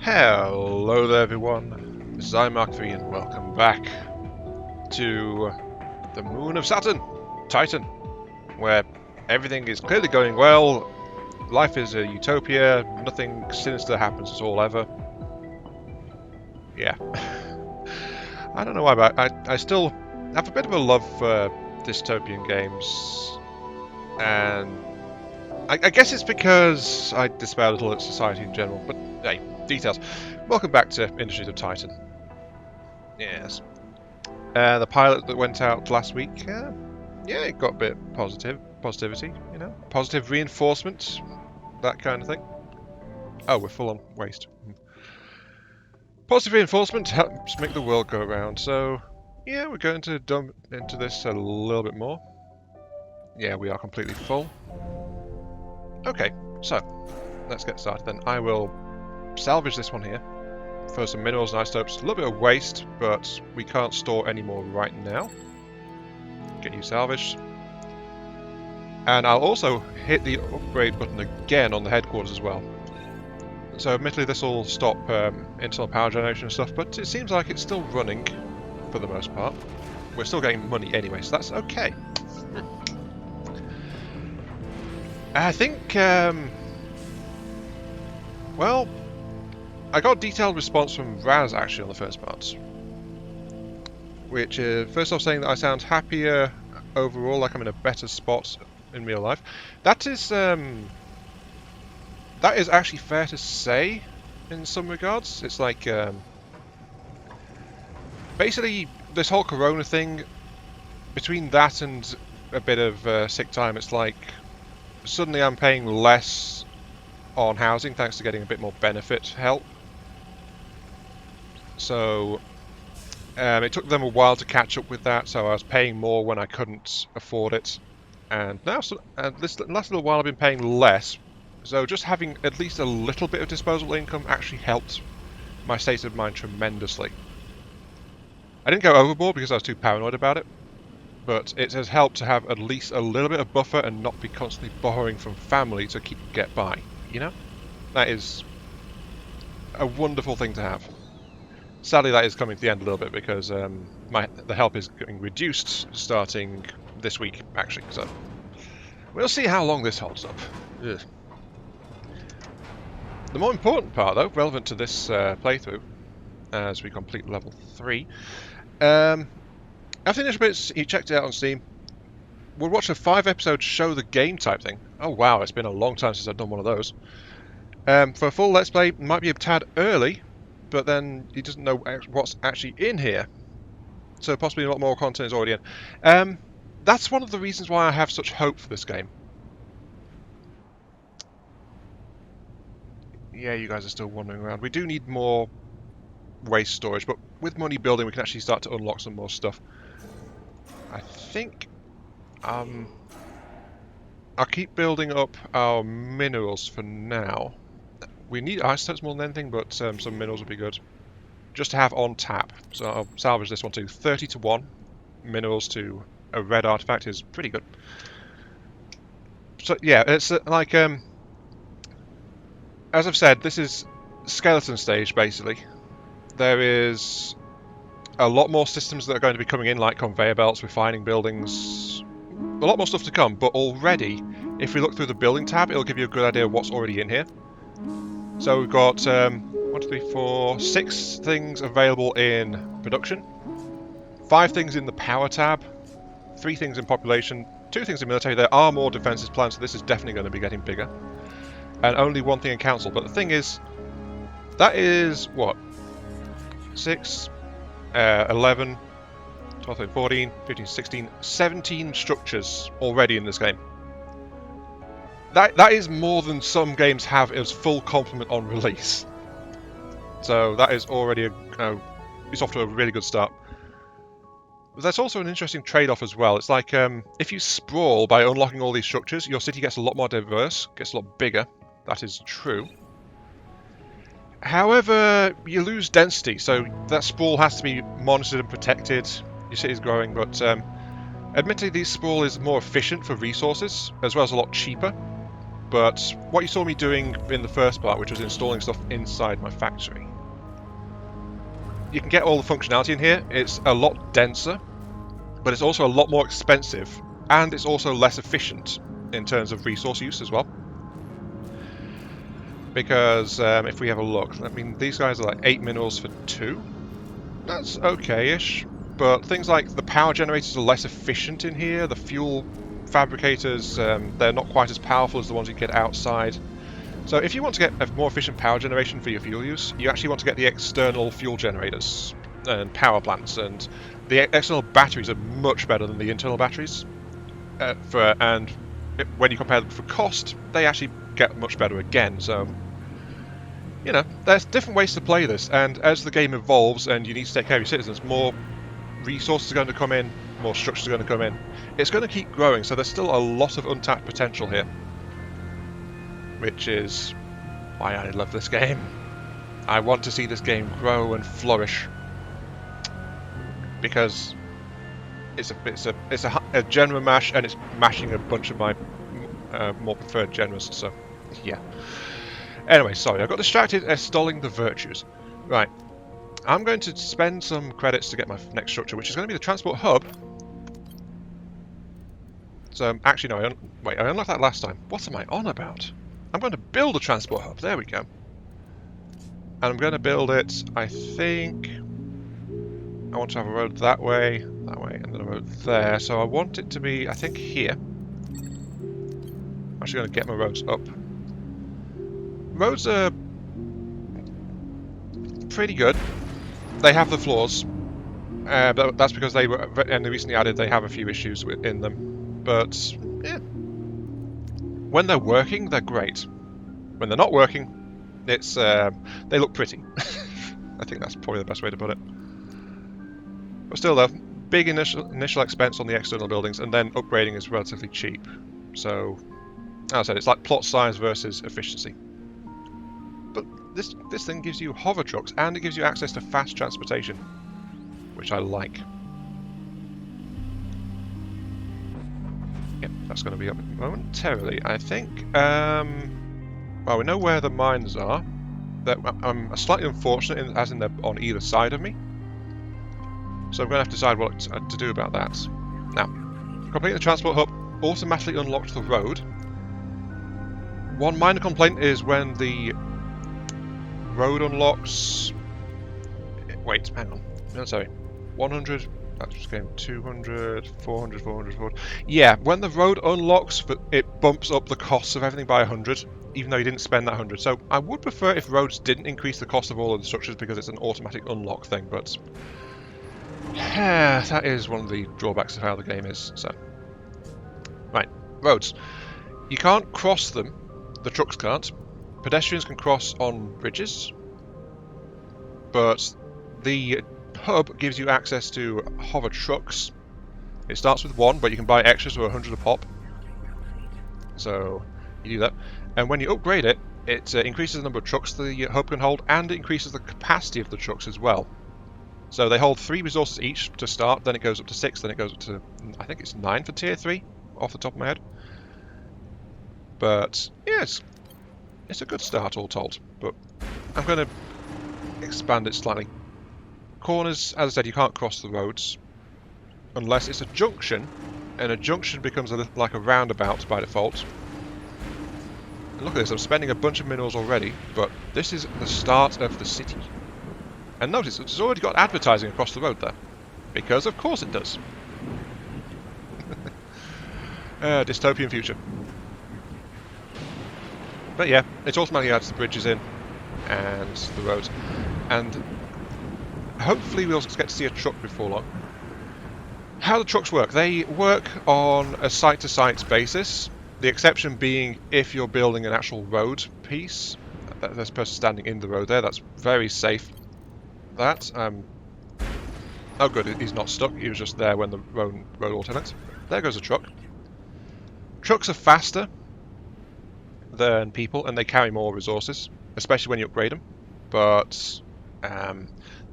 Hello there everyone, this is iMark3 and welcome back to the moon of Saturn, Titan, where everything is clearly going well, life is a utopia, nothing sinister happens at all ever. Yeah. I don't know why, but I still have a bit of a love for dystopian games, and I guess it's because I despair a little at society in general, but hey, details. Welcome back to Industries of Titan. Yes. The pilot that went out last week, yeah, it got a bit positivity, you know, positive reinforcement, that kind of thing. Oh, we're full on waste. Positive reinforcement helps make the world go round, so yeah, we're going to dump into this a little bit more. Yeah, we are completely full. Okay, so let's get started then. I will salvage this one here for some minerals and isotopes. A little bit of waste, but we can't store any more right now. Get you salvaged. And I'll also hit the upgrade button again on the headquarters as well. So admittedly this will stop internal power generation and stuff, but it seems like it's still running for the most part. We're still getting money anyway, so that's okay. I think, well, I got a detailed response from Raz actually on the first part, which is first off saying that I sound happier overall, like I'm in a better spot in real life. That is actually fair to say in some regards. It's like basically this whole Corona thing, between that and a bit of sick time, it's like suddenly I'm paying less on housing thanks to getting a bit more benefit help. So it took them a while to catch up with that, so I was paying more when I couldn't afford it. And now, this last little while I've been paying less, so just having at least a little bit of disposable income actually helped my state of mind tremendously. I didn't go overboard because I was too paranoid about it, but it has helped to have at least a little bit of buffer and not be constantly borrowing from family to get by, you know? That is a wonderful thing to have. Sadly, that is coming to the end a little bit because the help is getting reduced starting this week, actually. So we'll see how long this holds up. Ugh. The more important part, though, relevant to this playthrough, as we complete level 3, after the initial bits, you checked it out on Steam. We'll watch a 5-episode show the game type thing. Oh wow, it's been a long time since I've done one of those. For a full Let's Play, might be a tad early, but then he doesn't know what's actually in here. So possibly a lot more content is already in. That's one of the reasons why I have such hope for this game. Yeah, you guys are still wandering around. We do need more waste storage, but with money building we can actually start to unlock some more stuff. I think I'll keep building up our minerals for now. We need isotopes more than anything, but some minerals would be good. Just to have on tap. So I'll salvage this one too. 30 to 1 minerals to a red artifact is pretty good. So yeah, it's like, as I've said, this is skeleton stage basically. There is a lot more systems that are going to be coming in, like conveyor belts, refining buildings, a lot more stuff to come, but already, if we look through the building tab, it'll give you a good idea of what's already in here. So we've got 1, 2, 3, 4, 6 things available in production, 5 things in the power tab, 3 things in population, 2 things in military. There are more defences planned, so this is definitely going to be getting bigger. And only 1 thing in council. But the thing is, that is, what, 6, 11, 12, 13, 14, 15, 16, 17 structures already in this game. That is more than some games have as full complement on release. So that is already it's off to a really good start. But there's also an interesting trade-off as well. It's like if you sprawl by unlocking all these structures, your city gets a lot more diverse, gets a lot bigger. That is true. However, you lose density, so that sprawl has to be monitored and protected. Your city's growing, but admittedly, this sprawl is more efficient for resources, as well as a lot cheaper. but what you saw me doing in the first part, which was installing stuff inside my factory, you can get all the functionality in here. It's a lot denser, but it's also a lot more expensive, and it's also less efficient in terms of resource use as well. Because if we have a look, I mean, these guys are like 8 minerals for 2. That's okay-ish, but things like the power generators are less efficient in here. The fuel fabricators, they're not quite as powerful as the ones you get outside. So if you want to get a more efficient power generation for your fuel use, you actually want to get the external fuel generators and power plants, and the external batteries are much better than the internal batteries. When you compare them for cost, they actually get much better again. So, you know, there's different ways to play this, and as the game evolves and you need to take care of your citizens, more resources are going to come in, more structures are going to come in. It's going to keep growing, so there's still a lot of untapped potential here, which is why I love this game. I want to see this game grow and flourish, because it's a genre mash, and it's mashing a bunch of my more preferred genres. So, yeah. Anyway, sorry, I got distracted installing the virtues. Right, I'm going to spend some credits to get my next structure, which is going to be the transport hub. So, actually, no, I unlocked that last time. What am I on about? I'm going to build a transport hub. There we go. And I'm going to build it, I think... I want to have a road that way, and then a road there. So I want it to be, I think, here. I'm actually going to get my roads up. Roads are pretty good. They have the flaws. But that's because they recently added, they have a few issues in them. But, yeah. When they're working, they're great. When they're not working, it's they look pretty. I think that's probably the best way to put it. But still though, big initial expense on the external buildings, and then upgrading is relatively cheap. So, as I said, it's like plot size versus efficiency. But this thing gives you hover trucks, and it gives you access to fast transportation, which I like. Yep, that's going to be up momentarily, I think. Well, we know where the mines are. I'm slightly unfortunate, as in they're on either side of me. So I'm going to have to decide what to do about that. Now, completing the transport hub automatically unlocked the road. One minor complaint is when the road unlocks... Wait, hang on. No, sorry. 100... That just came 200, 400, 400, 400. Yeah, when the road unlocks, it bumps up the costs of everything by 100, even though you didn't spend that 100. So I would prefer if roads didn't increase the cost of all of the structures, because it's an automatic unlock thing, but... that is one of the drawbacks of how the game is. So, right, roads. You can't cross them. The trucks can't. Pedestrians can cross on bridges, but the hub gives you access to hover trucks. It starts with 1, but you can buy extras for 100 a pop. So you do that, and when you upgrade it, it increases the number of trucks the hub can hold, and it increases the capacity of the trucks as well. So they hold 3 resources each to start, then it goes up to 6, then it goes up to, I think it's 9 for tier 3, off the top of my head. But, yes, it's a good start all told, but I'm going to expand it slightly. Corners, as I said, you can't cross the roads, unless it's a junction, and a junction becomes a little like a roundabout by default. And look at this, I'm spending a bunch of minerals already, but this is the start of the city. And notice, it's already got advertising across the road there. Because of course it does. Dystopian future. But yeah, it automatically adds the bridges in, and the roads. And hopefully we'll get to see a truck before long. How the trucks work? They work on a site-to-site basis. The exception being if you're building an actual road piece. There's a person standing in the road there, that's very safe. Oh good, he's not stuck, he was just there when the road alternates. There goes a truck. Trucks are faster than people, and they carry more resources, especially when you upgrade them. But, as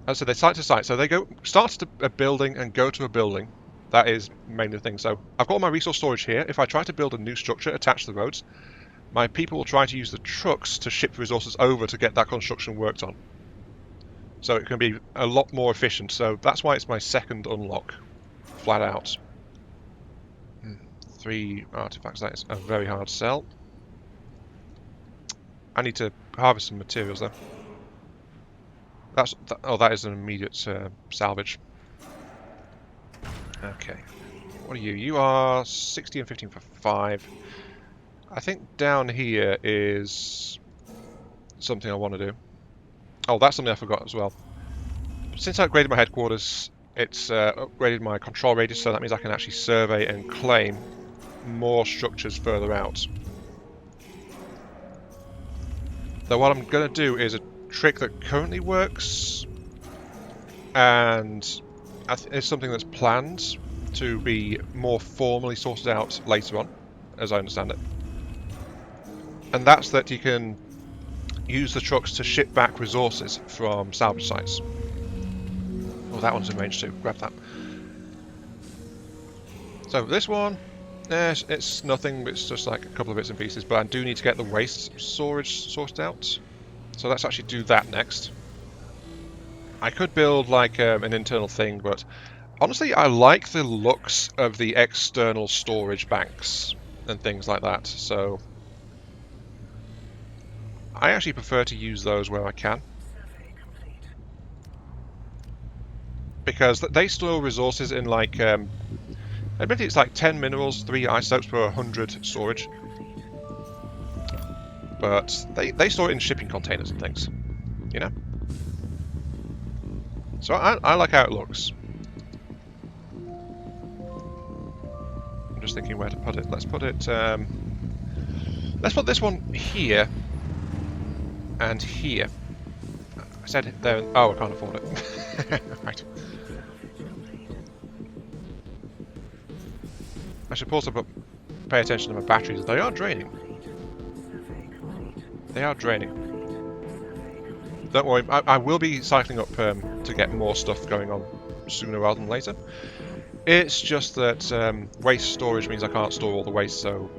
I said, they're site to site, so they start to a building and go to a building. That is mainly the thing. So, I've got all my resource storage here. If I try to build a new structure attached to the roads, my people will try to use the trucks to ship resources over to get that construction worked on. So it can be a lot more efficient. So that's why it's my second unlock, flat out. 3 artifacts, that is a very hard sell. I need to harvest some materials though. That is an immediate salvage. Okay. What are you? You are 60 and 15 for 5. I think down here is something I want to do. Oh, that's something I forgot as well. Since I upgraded my headquarters, it's upgraded my control radius, so that means I can actually survey and claim more structures further out. Though what I'm going to do is a trick that currently works, and it's something that's planned to be more formally sorted out later on, as I understand it. And that's that you can use the trucks to ship back resources from salvage sites. Oh, that one's in range too. Grab that. So this one, it's nothing. It's just like a couple of bits and pieces. But I do need to get the waste storage sorted out. So let's actually do that next. I could build like an internal thing, but honestly, I like the looks of the external storage banks and things like that. So I actually prefer to use those where I can, because they store resources in like admittedly it's like 10 minerals, 3 isotopes per 100 storage, but they store it in shipping containers and things, you know. So I like how it looks. I'm just thinking where to put it. Let's put it let's put this one here and here. I said it there. Oh, I can't afford it. Right. I should also pay attention to my batteries. They are draining. They are draining. Don't worry, I will be cycling up to get more stuff going on sooner rather than later. It's just that waste storage means I can't store all the waste, so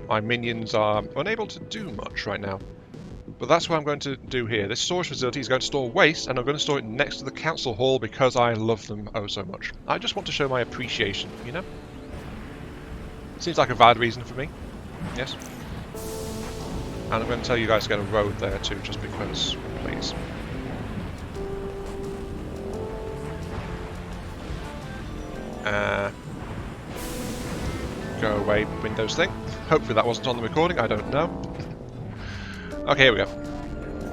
my minions are unable to do much right now. But that's what I'm going to do here. This storage facility is going to store waste, and I'm going to store it next to the council hall because I love them oh so much. I just want to show my appreciation, you know? Seems like a valid reason for me. Yes. And I'm going to tell you guys to get a road there too, just because, please. Go away, Windows thing. Hopefully that wasn't on the recording, I don't know. Okay, here we go.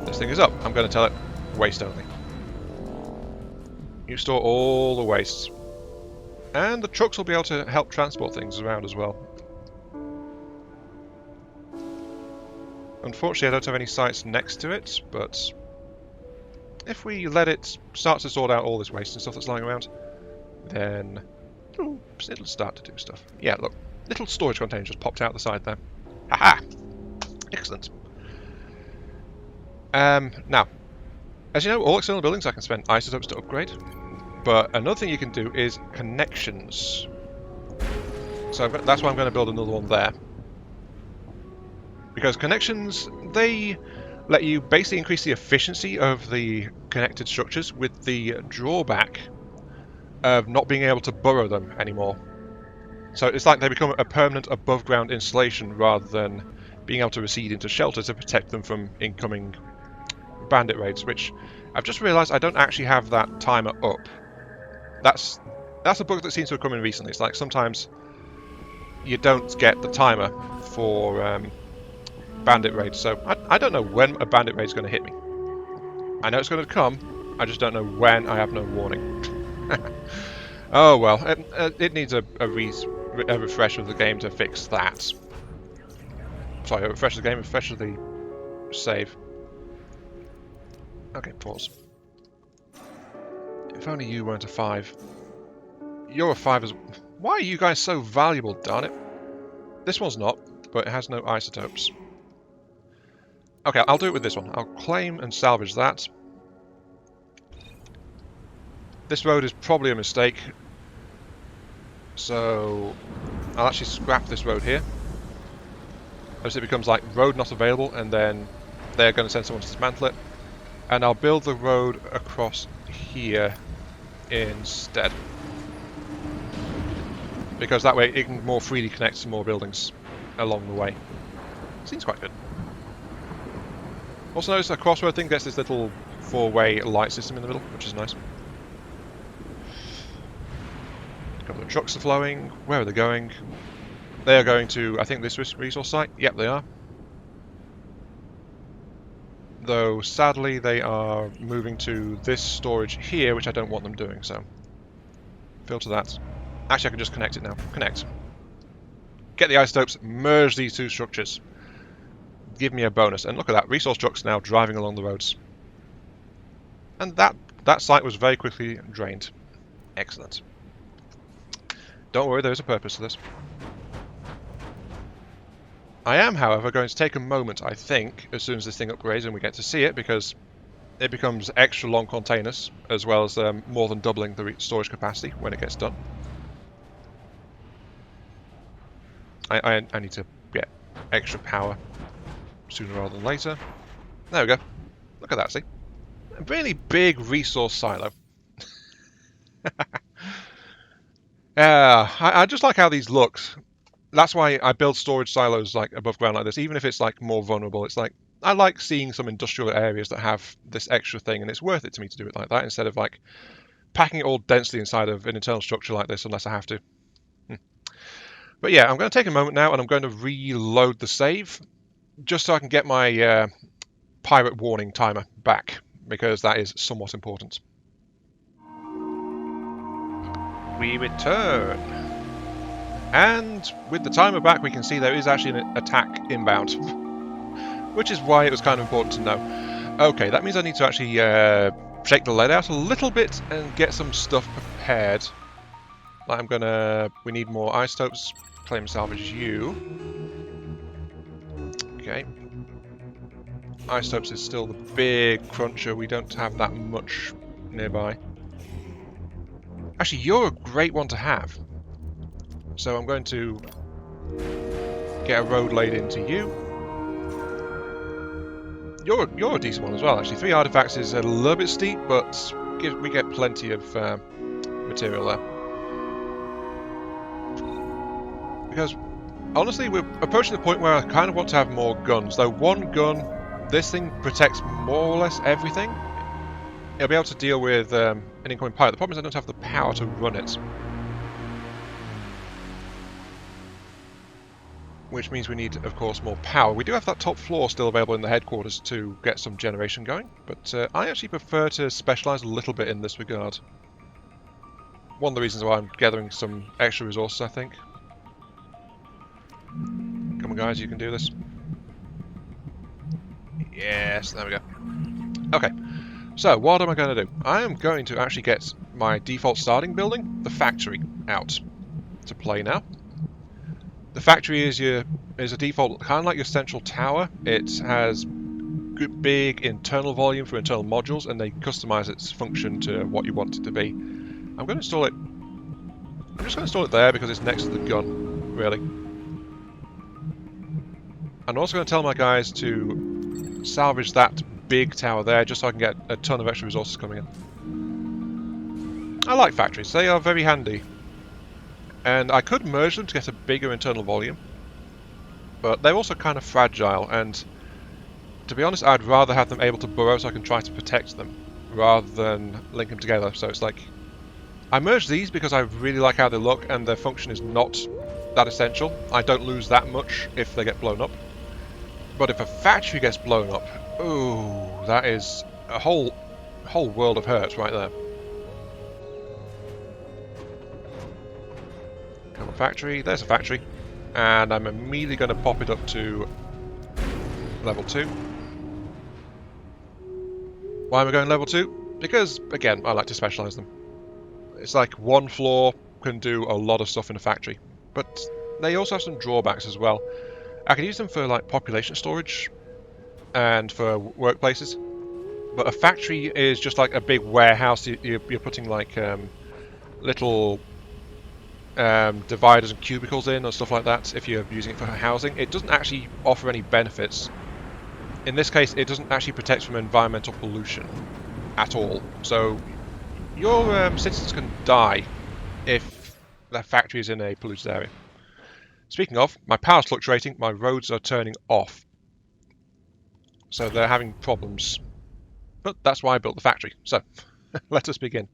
This thing is up. I'm going to tell it waste only. You store all the waste. And the trucks will be able to help transport things around as well. Unfortunately, I don't have any sites next to it, but if we let it start to sort out all this waste and stuff that's lying around, then it'll start to do stuff. Yeah, look, little storage container just popped out the side there. Haha! Excellent. Now, as you know, all external buildings I can spend isotopes to upgrade, but another thing you can do is connections. So that's why I'm going to build another one there. Because connections, they let you basically increase the efficiency of the connected structures with the drawback of not being able to burrow them anymore. So it's like they become a permanent above ground installation rather than being able to recede into shelter to protect them from incoming bandit raids, which I've just realised I don't actually have that timer up. That's a bug that seems to have come in recently. It's like sometimes you don't get the timer for bandit raids, so I don't know when a bandit raid is going to hit me. I know it's going to come, I just don't know when. I have no warning. Oh well, it needs a refresh of the game to fix that. Sorry, a refresh of the game, refresh of the save. Okay, pause. If only you weren't a 5. You're a 5 as... Why are you guys so valuable, darn it? This one's not, but it has no isotopes. Okay, I'll do it with this one. I'll claim and salvage that. This road is probably a mistake, so I'll actually scrap this road here. as it becomes like road not available, and then they're going to send someone to dismantle it. And I'll build the road across here instead, because that way it can more freely connect to more buildings along the way. Seems quite good. Also notice the crossroad thing gets this little 4-way light system in the middle, which is nice. A couple of trucks are flowing. Where are they going? They are going to, I think, this resource site. Yep, they are. Though, sadly, they are moving to this storage here, which I don't want them doing, so... filter that. Actually, I can just connect it now. Connect. Get the isotopes, merge these two structures. Give me a bonus. And look at that, resource trucks now driving along the roads. And that site was very quickly drained. Excellent. Don't worry, there is a purpose to this. I am, however, going to take a moment, I think, as soon as this thing upgrades and we get to see it, because it becomes extra long containers, as well as more than doubling the storage capacity when it gets done. I need to get extra power sooner rather than later. There we go. Look at that, see? A really big resource silo. I just like how these look. That's why I build storage silos like above ground like this, even if it's like more vulnerable. It's like, I like seeing some industrial areas that have this extra thing, and it's worth it to me to do it like that, instead of like packing it all densely inside of an internal structure like this unless I have to. But yeah, I'm going to take a moment now and I'm going to reload the save, just so I can get my pirate warning timer back, because that is somewhat important. We return. And with the timer back, we can see there is actually an attack inbound, which is why it was kind of important to know. Okay, that means I need to actually shake the lead out a little bit and get some stuff prepared. Like we need more isotopes. Claim salvage you. Okay. Isotopes is still the big cruncher. We don't have that much nearby. Actually, you're a great one to have. So I'm going to get a road laid into you. You're a decent one as well, actually. 3 artifacts is a little bit steep, but we get plenty of material there. Because, honestly, we're approaching the point where I kind of want to have more guns. Though one gun, this thing protects more or less everything. It'll be able to deal with an incoming pilot. The problem is I don't have the power to run it. Which means we need, of course, more power. We do have that top floor still available in the headquarters to get some generation going, but I actually prefer to specialise a little bit in this regard. One of the reasons why I'm gathering some extra resources, I think. Come on, guys, you can do this. Yes, there we go. Okay, so what am I going to do? I am going to actually get my default starting building, the factory, out to play now. The factory is a default, kind of like your central tower. It has good, big internal volume for internal modules, and they customize its function to what you want it to be. I'm going to install it. I'm just going to install it there because it's next to the gun, really. I'm also going to tell my guys to salvage that big tower there, just so I can get a ton of extra resources coming in. I like factories; they are very handy. And I could merge them to get a bigger internal volume, but they're also kind of fragile, and to be honest, I'd rather have them able to burrow so I can try to protect them, rather than link them together. So it's like, I merged these because I really like how they look, and their function is not that essential. I don't lose that much if they get blown up. But if a factory gets blown up, ooh, that is a whole world of hurt right there. Come on, factory. There's a factory. And I'm immediately going to pop it up to level 2. Why am I going level 2? Because, again, I like to specialise them. It's like one floor can do a lot of stuff in a factory. But they also have some drawbacks as well. I can use them for like population storage and for workplaces. But a factory is just like a big warehouse. You're putting like little dividers and cubicles in or stuff like that if you're using it for housing. It doesn't actually offer any benefits. In this case, it doesn't actually protect from environmental pollution at all. So your citizens can die if their factory is in a polluted area. Speaking of, my power's fluctuating, my roads are turning off. So they're having problems. But that's why I built the factory. So let us begin.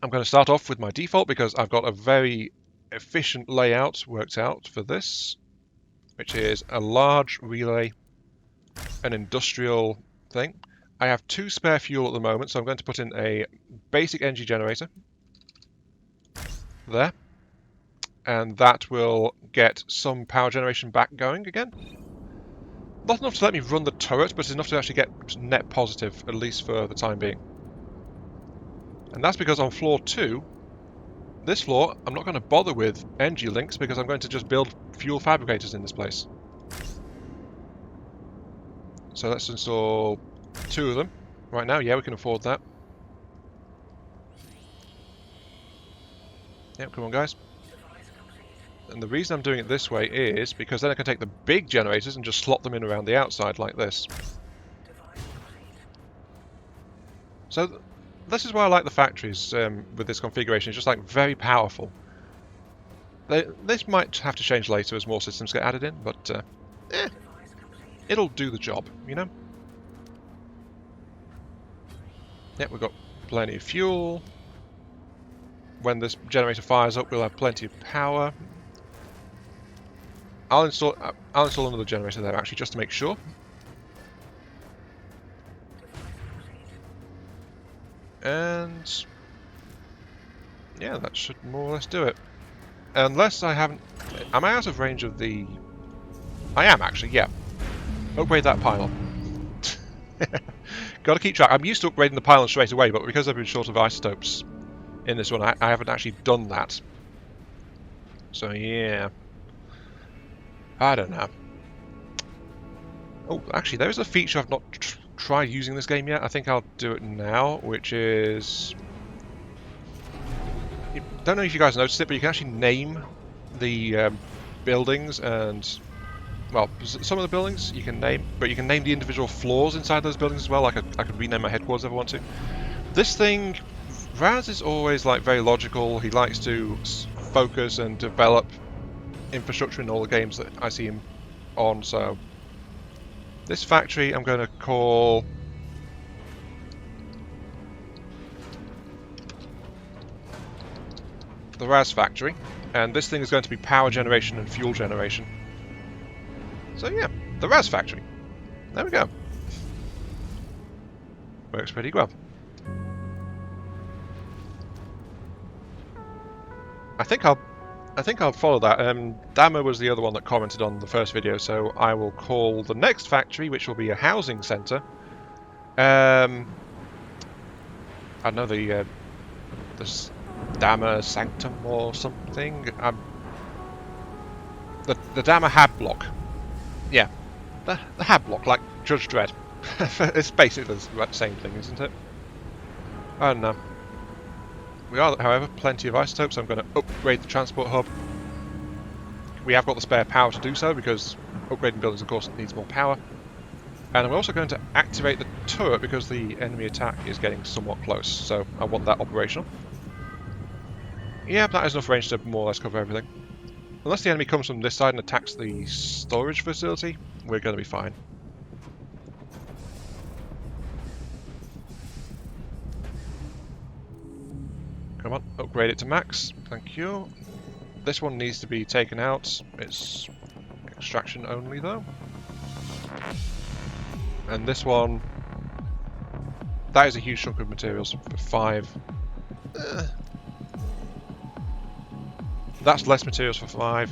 I'm going to start off with my default because I've got a very efficient layout worked out for this, which is a large relay, an industrial thing. I have 2 spare fuel at the moment, so I'm going to put in a basic energy generator there, and that will get some power generation back going again. Not enough to let me run the turret, but it's enough to actually get net positive, at least for the time being. And that's because on floor 2, this floor, I'm not going to bother with energy links because I'm going to just build fuel fabricators in this place. So let's install 2 of them right now. Yeah, we can afford that. Yep, come on guys. And the reason I'm doing it this way is because then I can take the big generators and just slot them in around the outside like this. So this is why I like the factories with this configuration. It's just like very powerful. This might have to change later as more systems get added in, but it'll do the job, you know? Yep, we've got plenty of fuel. When this generator fires up, we'll have plenty of power. I'll install another generator there actually, just to make sure. And yeah, that should more or less do it. Unless I haven't... Am I out of range of the... I am actually, yeah. Upgrade that pylon. Gotta keep track. I'm used to upgrading the pylon straight away, but because I've been short of isotopes in this one, I haven't actually done that. So yeah. I don't know. Oh, actually, there is a feature I've not tried using this game yet. I think I'll do it now, which is... I don't know if you guys noticed it, but you can actually name the buildings and... Well, some of the buildings you can name, but you can name the individual floors inside those buildings as well. Like I could rename my headquarters if I want to. This thing, Raz is always like very logical. He likes to focus and develop infrastructure in all the games that I see him on. So this factory I'm going to call the Raz factory, and this thing is going to be power generation and fuel generation. So yeah, the Raz factory. There we go. Works pretty well. I think I'll follow that. Dama was the other one that commented on the first video, so I will call the next factory, which will be a housing centre. I know the Dama Sanctum or something. The Dama Hab block. Yeah, the Hab block, like Judge Dredd. It's basically the same thing, isn't it? I don't know. We are, however, plenty of isotopes, so I'm going to upgrade the transport hub. We have got the spare power to do so, because upgrading buildings, of course, needs more power. And I'm also going to activate the turret, because the enemy attack is getting somewhat close, so I want that operational. Yeah, that is enough range to more or less cover everything. Unless the enemy comes from this side and attacks the storage facility, we're going to be fine. Come on, upgrade it to max. Thank you. This one needs to be taken out. It's extraction only though. And this one, that is a huge chunk of materials for 5. That's less materials for 5.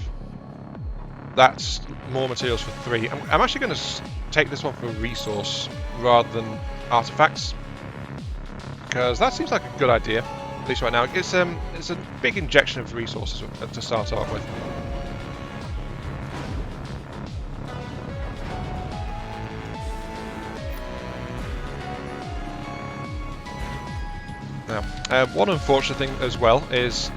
That's more materials for 3. I'm actually going to take this one for resource rather than artifacts, because that seems like a good idea. At least right now, it's a big injection of resources to start off with. Now, one unfortunate thing as well is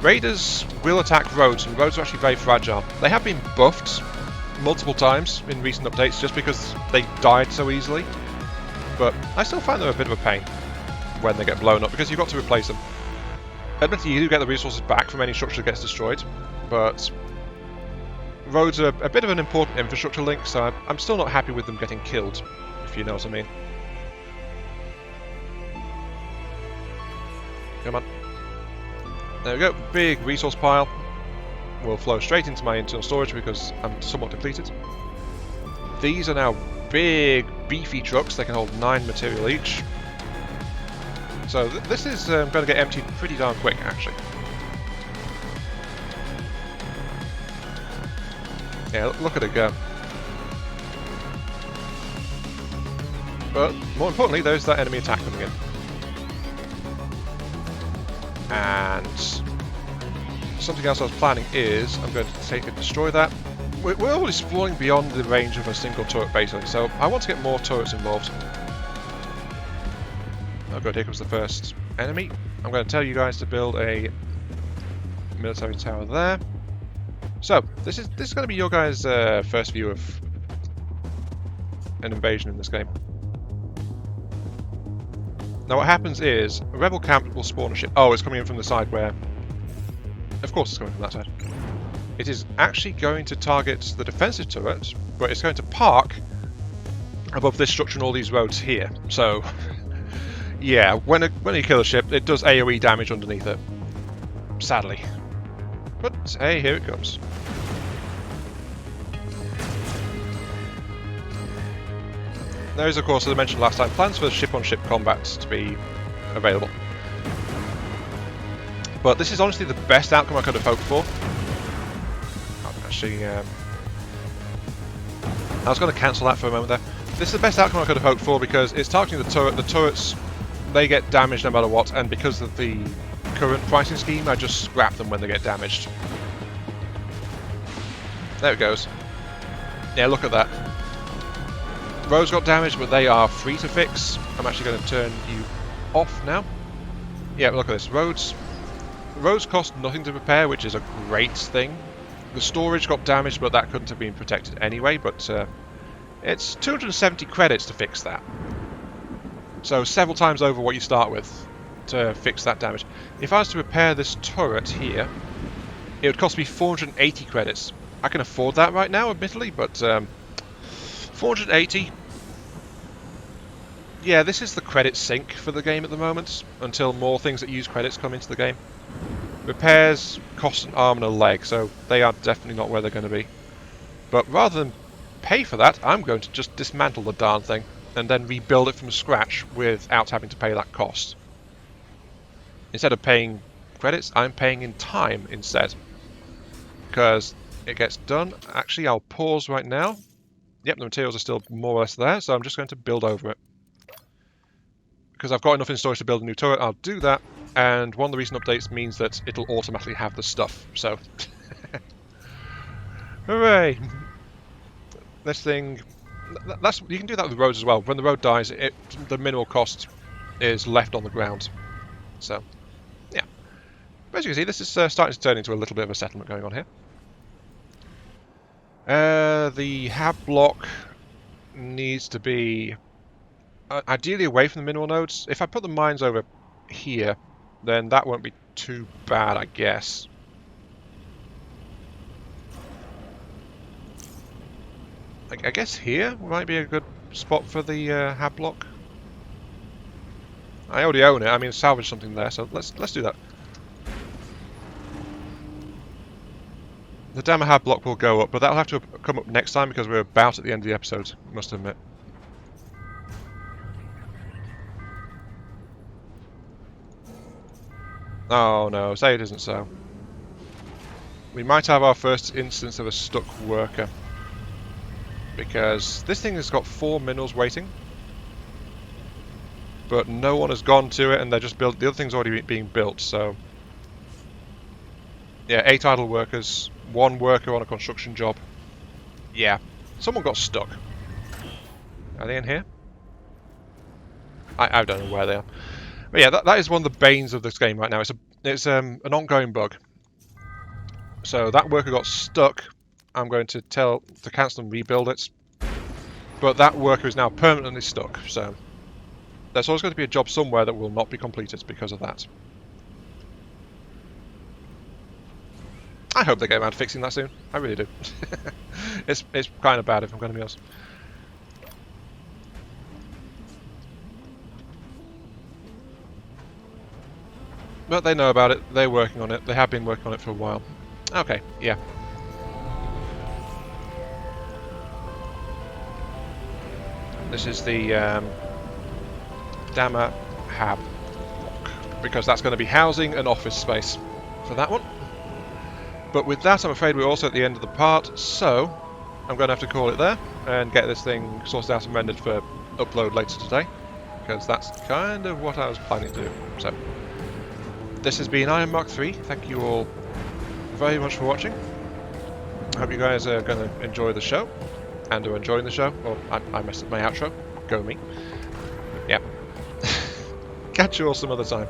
Raiders will attack roads, and roads are actually very fragile. They have been buffed multiple times in recent updates just because they died so easily, but I still find them a bit of a pain when they get blown up because you've got to replace them. Admittedly, you do get the resources back from any structure that gets destroyed, but roads are a bit of an important infrastructure link, so I'm still not happy with them getting killed, if you know what I mean. Come on. There we go, big resource pile. Will flow straight into my internal storage because I'm somewhat depleted. These are now big, beefy trucks. They can hold 9 material each. So this is going to get emptied pretty darn quick, actually. Yeah, look at it go. But more importantly, there's that enemy attack coming in. And something else I was planning is I'm going to take and destroy that. We're already exploring beyond the range of a single turret basically, so I want to get more turrets involved. Oh good, here comes the first enemy. I'm going to tell you guys to build a military tower there. So this is going to be your guys' first view of an invasion in this game. Now what happens is a rebel camp will spawn a ship. Oh, it's coming in from the side where. Of course it's coming from that side. It is actually going to target the defensive turret, but it's going to park above this structure and all these roads here. So, yeah, when you kill a ship, it does AoE damage underneath it. Sadly. But, hey, here it comes. There is, of course, as I mentioned last time, plans for ship-on-ship combat to be available. But this is honestly the best outcome I could have hoped for. Actually, I was going to cancel that for a moment there. This is the best outcome I could have hoped for because it's targeting the turret. The turrets, they get damaged no matter what, and because of the current pricing scheme, I just scrap them when they get damaged. There it goes. Yeah, look at that. Roads got damaged, but they are free to fix. I'm actually going to turn you off now. Yeah, look at this. Roads cost nothing to repair, which is a great thing. The storage got damaged, but that couldn't have been protected anyway, but it's 270 credits to fix that. So several times over what you start with to fix that damage. If I was to repair this turret here, it would cost me 480 credits. I can afford that right now, admittedly, but 480... Yeah, this is the credit sink for the game at the moment, until more things that use credits come into the game. Repairs cost an arm and a leg, so they are definitely not where they're going to be. But rather than pay for that, I'm going to just dismantle the darn thing, and then rebuild it from scratch without having to pay that cost. Instead of paying credits, I'm paying in time instead. Because it gets done. Actually, I'll pause right now. Yep, the materials are still more or less there, so I'm just going to build over it. Because I've got enough in storage to build a new turret, I'll do that. And one of the recent updates means that it'll automatically have the stuff, so... Hooray! This thing... you can do that with roads as well. When the road dies, the mineral cost is left on the ground. So, yeah. But as you can see, this is starting to turn into a little bit of a settlement going on here. The hab block needs to be ideally away from the mineral nodes. If I put the mines over here, then that won't be too bad, I guess. I guess here might be a good spot for the hab block. I already own it. I mean, salvage something there, so let's do that. The Dammer hab block will go up, but that'll have to come up next time because we're about at the end of the episode, I must admit. Oh no, say it isn't so. We might have our first instance of a stuck worker. Because this thing has got 4 minerals waiting. But no one has gone to it and they're just built. The other thing's already being built, so... Yeah, 8 idle workers, 1 worker on a construction job. Yeah, someone got stuck. Are they in here? I don't know where they are. But yeah, that is one of the banes of this game right now. It's an ongoing bug. So that worker got stuck. I'm going to cancel and rebuild it. But that worker is now permanently stuck, so there's always going to be a job somewhere that will not be completed because of that. I hope they get around to fixing that soon. I really do. It's kind of bad if I'm going to be honest. But they know about it. They're working on it. They have been working on it for a while. Okay, yeah. This is the Dama Hab block, because that's going to be housing and office space for that one. But with that, I'm afraid we're also at the end of the part, so I'm going to have to call it there and get this thing sorted out and rendered for upload later today, because that's kind of what I was planning to do. So this has been Iron Mark 3. Thank you all very much for watching. I hope you guys are going to enjoy the show and are enjoying the show. Well, I messed up my outro. Go me. Yep. Catch you all some other time.